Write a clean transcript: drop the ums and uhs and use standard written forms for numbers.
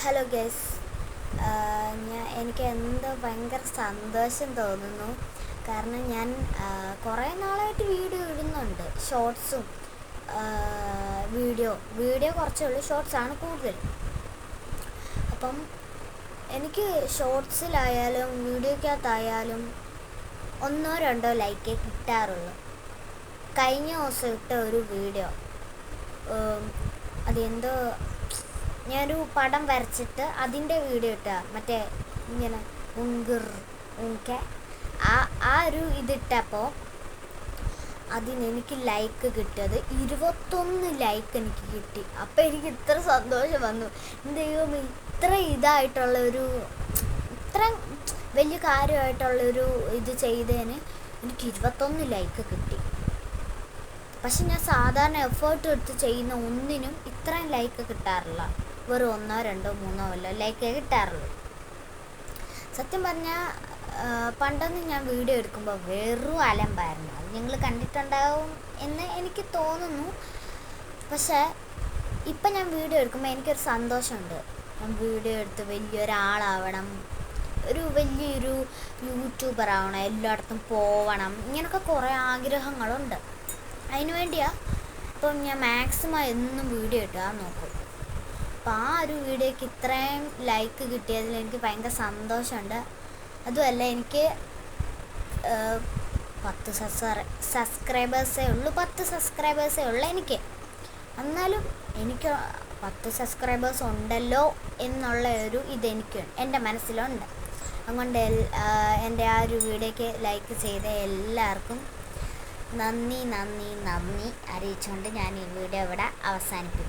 Hello guys, എനിക്ക് എന്തോ ഭയങ്കര സന്തോഷം തോന്നുന്നു. കാരണം ഞാൻ കുറേ നാളായിട്ട് വീഡിയോ ഇടുന്നുണ്ട്. ഷോർട്സും വീഡിയോ കുറച്ചേ ഉള്ളൂ, ഷോർട്സാണ് കൂടുതൽ. അപ്പം എനിക്ക് ഷോർട്സിലായാലും വീഡിയോക്കകത്തായാലും 1-2 ലൈക്കേ കിട്ടാറുള്ളൂ. കഴിഞ്ഞ ദിവസം ഇട്ട ഒരു വീഡിയോ, അതെന്തോ ഞാനൊരു പടം വരച്ചിട്ട് അതിൻ്റെ വീഡിയോ ഇട്ടാ, മറ്റേ ഇങ്ങനെ ഉങ്ക ആ ഒരു ഇതിട്ടപ്പോൾ അതിനെനിക്ക് ലൈക്ക് കിട്ടിയത് 21 ലൈക്ക് എനിക്ക് കിട്ടി. അപ്പം എനിക്ക് ഇത്ര സന്തോഷം വന്നു. എന്തെങ്കിലും ഇത്ര ഇതായിട്ടുള്ളൊരു ഇത്ര വലിയ കാര്യമായിട്ടുള്ളൊരു ഇത് ചെയ്തതിന് എനിക്ക് 21 ലൈക്ക് കിട്ടി. പക്ഷെ ഞാൻ സാധാരണ എഫേർട്ട് എടുത്ത് ചെയ്യുന്ന ഒന്നിനും ഇത്രയും ലൈക്ക് കിട്ടാറില്ല. വെറും 1-2-3 വല്ല ലൈക്കേ കിട്ടാറുള്ളൂ. സത്യം പറഞ്ഞാൽ പണ്ടൊന്നും ഞാൻ വീഡിയോ എടുക്കുമ്പോൾ വെറും അലമ്പായിരുന്നു. അത് നിങ്ങൾ കണ്ടിട്ടുണ്ടാവും എന്ന് എനിക്ക് തോന്നുന്നു. പക്ഷേ ഇപ്പം ഞാൻ വീഡിയോ എടുക്കുമ്പോൾ എനിക്കൊരു സന്തോഷമുണ്ട്. ഞാൻ വീഡിയോ എടുത്ത് വലിയൊരാളാവണം, വലിയൊരു യൂട്യൂബർ ആവണം, എല്ലായിടത്തും പോവണം, ഇങ്ങനെയൊക്കെ കുറേ ആഗ്രഹങ്ങളുണ്ട്. അതിന് വേണ്ടിയാണ് ഇപ്പം ഞാൻ മാക്സിമം എന്നും വീഡിയോ ഇട്ടാൽ നോക്കും. അപ്പോൾ ആ ഒരു വീഡിയോയ്ക്ക് ഇത്രയും ലൈക്ക് കിട്ടിയതിൽ എനിക്ക് ഭയങ്കര സന്തോഷമുണ്ട്. അതുമല്ല, എനിക്ക് 10 സബ്സ്ക്രൈബേഴ്സേ ഉള്ളൂ എനിക്ക്. എന്നാലും എനിക്ക് 10 സബ്സ്ക്രൈബേഴ്സ് ഉണ്ടല്ലോ എന്നുള്ള ഒരു ഇതെനിക്ക് എൻ്റെ മനസ്സിലുണ്ട്. അതുകൊണ്ട് എൻ്റെ ആ ഒരു വീഡിയോയ്ക്ക് ലൈക്ക് ചെയ്ത എല്ലാവർക്കും നന്ദി അറിയിച്ചുകൊണ്ട് ഞാൻ ഈ വീഡിയോ ഇവിടെ അവസാനിപ്പിക്കും.